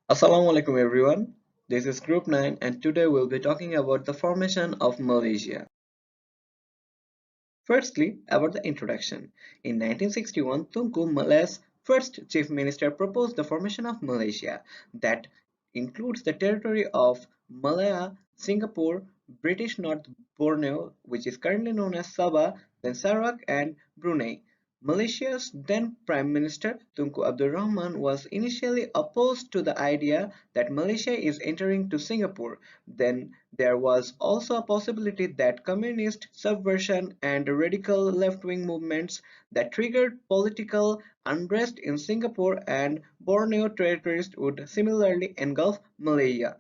Assalamu alaikum everyone. This is Group 9 and today we'll be talking about the formation of Malaysia. Firstly, about the introduction. In 1961, Tunku Malay's first chief minister proposed the formation of Malaysia that includes the territory of Malaya, Singapore, British North Borneo, which is currently known as Sabah, then Sarawak and Brunei. Malaysia's then Prime Minister Tunku Abdul Rahman was initially opposed to the idea that Malaysia is entering to Singapore. Then there was also a possibility that communist subversion and radical left-wing movements that triggered political unrest in Singapore and Borneo territories would similarly engulf Malaya.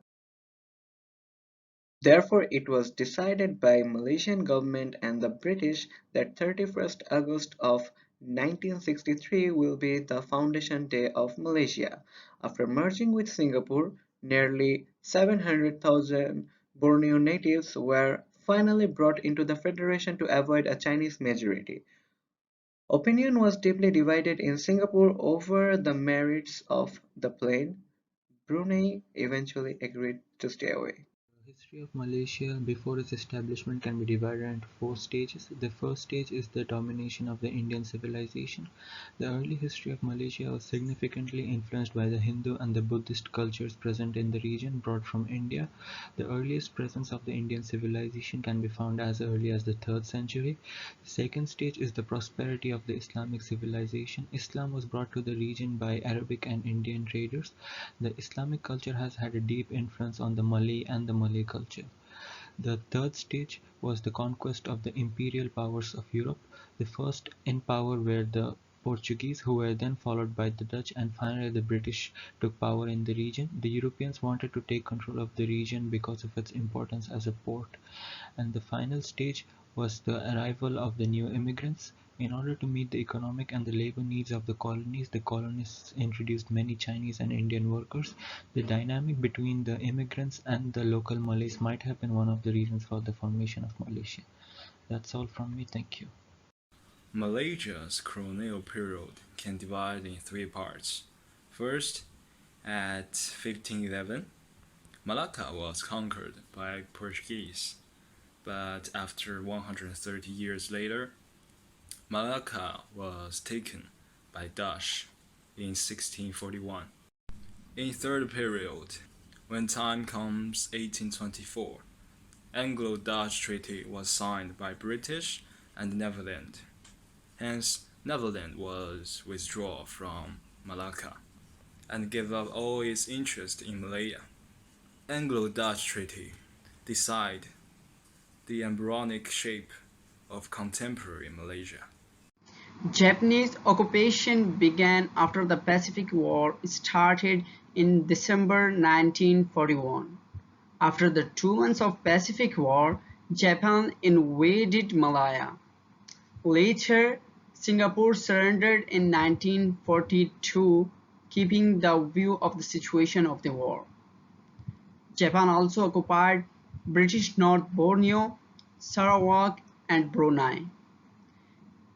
Therefore, it was decided by Malaysian government and the British that 31st August of 1963 will be the foundation day of Malaysia. After merging with Singapore, nearly 700,000 Borneo natives were finally brought into the federation to avoid a Chinese majority. Opinion was deeply divided in Singapore over the merits of the plan. Brunei eventually agreed to stay away. The history of Malaysia before its establishment can be divided into four stages. The first stage is the domination of the Indian civilization. The early history of Malaysia was significantly influenced by the Hindu and the Buddhist cultures present in the region brought from India. The earliest presence of the Indian civilization can be found as early as the 3rd century. The second stage is the prosperity of the Islamic civilization. Islam was brought to the region by Arabic and Indian traders. The Islamic culture has had a deep influence on the Malay and the Malay culture. The third stage was the conquest of the imperial powers of Europe. The first in power were the Portuguese, who were then followed by the Dutch, and finally the British took power in the region. The Europeans wanted to take control of the region because of its importance as a port. And the final stage was the arrival of the new immigrants. In order to meet the economic and the labor needs of the colonists introduced many Chinese and Indian workers. The dynamic between the immigrants and the local Malays might have been one of the reasons for the formation of Malaysia. That's all from me. Thank you. Malaysia's colonial period can divide in three parts. First, at 1511, Malacca was conquered by Portuguese, but after 130 years later, Malacca was taken by Dutch in 1641. In third period, when time comes 1824, Anglo-Dutch treaty was signed by British and Netherlands. Hence, Netherlands was withdrawn from Malacca and gave up all its interest in Malaya. Anglo-Dutch treaty decide the embryonic shape of contemporary Malaysia. Japanese occupation began after the Pacific War started in December 1941. After the 2 months of Pacific War, Japan invaded Malaya. Later, Singapore surrendered in 1942, keeping the view of the situation of the war. Japan also occupied British North Borneo, Sarawak, and Brunei.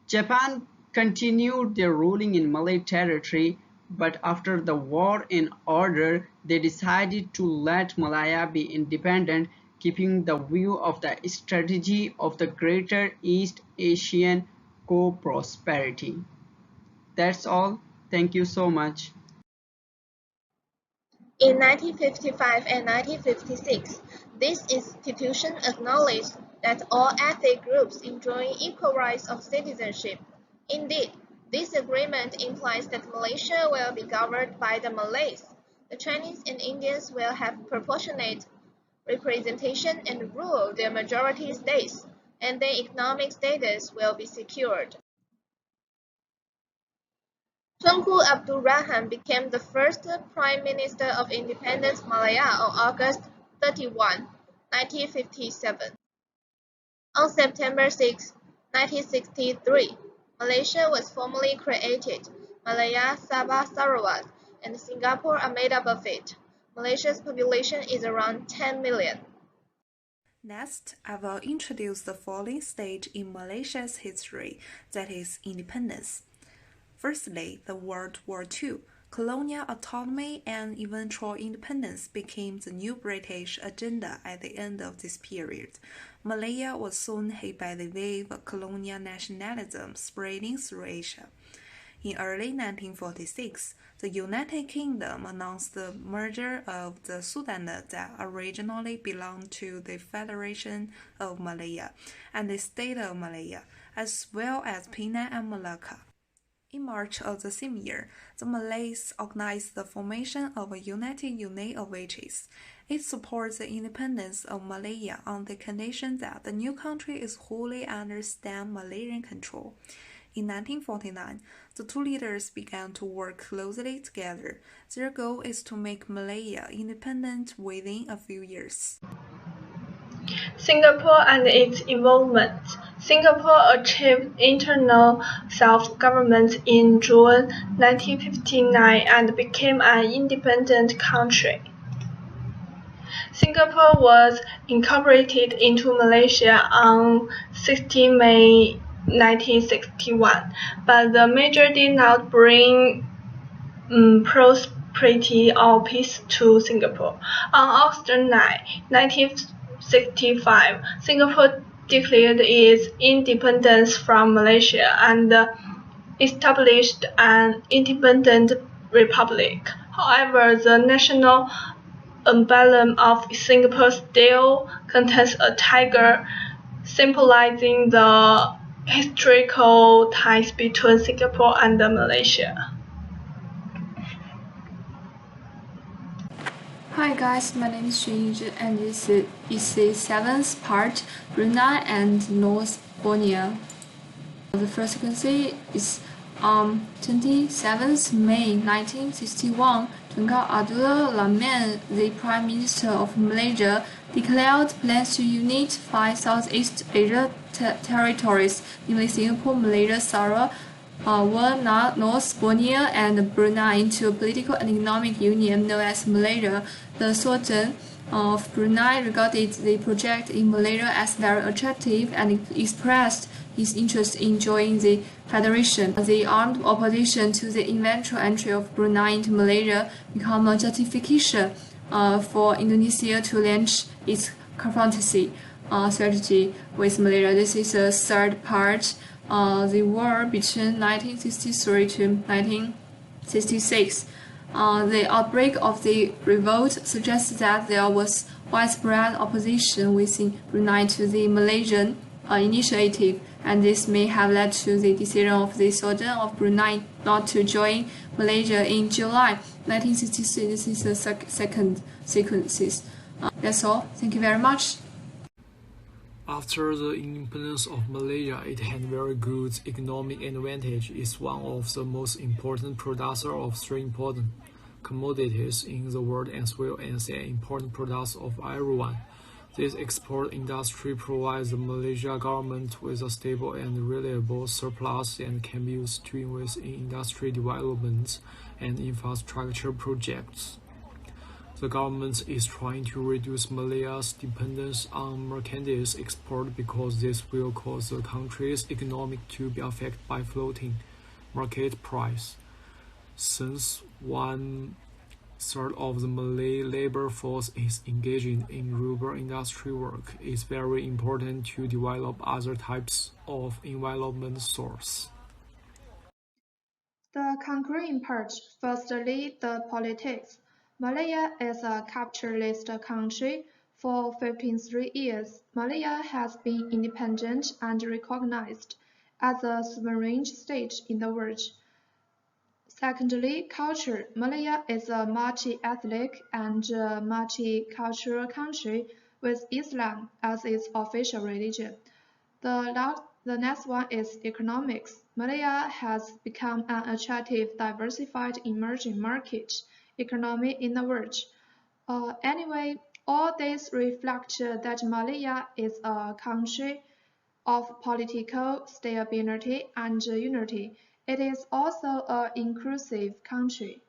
Japan continued their ruling in Malay territory, but after the war in order, they decided to let Malaya be independent, keeping the view of the strategy of the Greater East Asian co-prosperity. That's all. Thank you so much. In 1955 and 1956, this institution acknowledged that all ethnic groups enjoy equal rights of citizenship. Indeed, this agreement implies that Malaysia will be governed by the Malays. The Chinese and Indians will have proportionate representation and rule their majority states, and their economic status will be secured. Tunku Abdul Rahman became the first Prime Minister of Independent Malaya on August 31, 1957. On September 6, 1963, Malaysia was formally created. Malaya, Sabah, Sarawak, and Singapore are made up of it. Malaysia's population is around 10 million. Next, I will introduce the following stage in Malaysia's history, that is, independence. Firstly, the World War II. Colonial autonomy and eventual independence became the new British agenda at the end of this period. Malaya was soon hit by the wave of colonial nationalism spreading through Asia. In early 1946, the United Kingdom announced the merger of the Sultanate that originally belonged to the Federation of Malaya and the State of Malaya, as well as Penang and Malacca. In March of the same year, the Malays organized the formation of a united unit of witches. It supports the independence of Malaya on the condition that the new country is wholly under stem Malayan control. In 1949, the two leaders began to work closely together. Their goal is to make Malaya independent within a few years. Singapore and its involvement. Singapore achieved internal self-government in June 1959 and became an independent country. Singapore was incorporated into Malaysia on 16 May 1961, but the merger did not bring prosperity or peace to Singapore. On August 9, 1965, Singapore declared its independence from Malaysia and established an independent republic. However, the national emblem of Singapore still contains a tiger, symbolizing the historical ties between Singapore and Malaysia. Hi guys, my name is Xunying and this is the seventh part, Brunei and North Borneo. The first sequence is on 27th May 1961, Tunku Abdul Rahman, the Prime Minister of Malaysia, declared plans to unite 5 Southeast Asia territories, namely Singapore, Malaysia, Sarawak, North Borneo and Brunei into a political and economic union known as Malaysia. The Sultan of Brunei regarded the project in Malaysia as very attractive and expressed his interest in joining the federation. The armed opposition to the eventual entry of Brunei into Malaysia became a justification for Indonesia to launch its confrontation strategy with Malaysia. This is the third part. The war between 1963 to 1966. The outbreak of the revolt suggests that there was widespread opposition within Brunei to the Malaysian initiative, and this may have led to the decision of the Sultan of Brunei not to join Malaysia in July 1963. This is the second sequences. That's all. Thank you very much. After the independence of Malaysia, it had very good economic advantage. It's one of the most important producers of three important commodities in the world as well as an important product of everyone. This export industry provides the Malaysia government with a stable and reliable surplus and can be used to invest in industry development and infrastructure projects. The government is trying to reduce Malaya's dependence on merchandise export because this will cause the country's economy to be affected by floating market price. Since 1/3 of the Malay labor force is engaged in rural industry work, it's very important to develop other types of environment source. The concurring parts. Firstly, the politics. Malaya is a capitalist country. For 53 years, Malaya has been independent and recognized as a sovereign state in the world. Secondly, culture. Malaya is a multi-ethnic and multicultural country with Islam as its official religion. The next one is economics. Malaya has become an attractive, diversified emerging market economy in the world. Anyway, all this reflect that Malaya is a country of political stability and unity. It is also an inclusive country.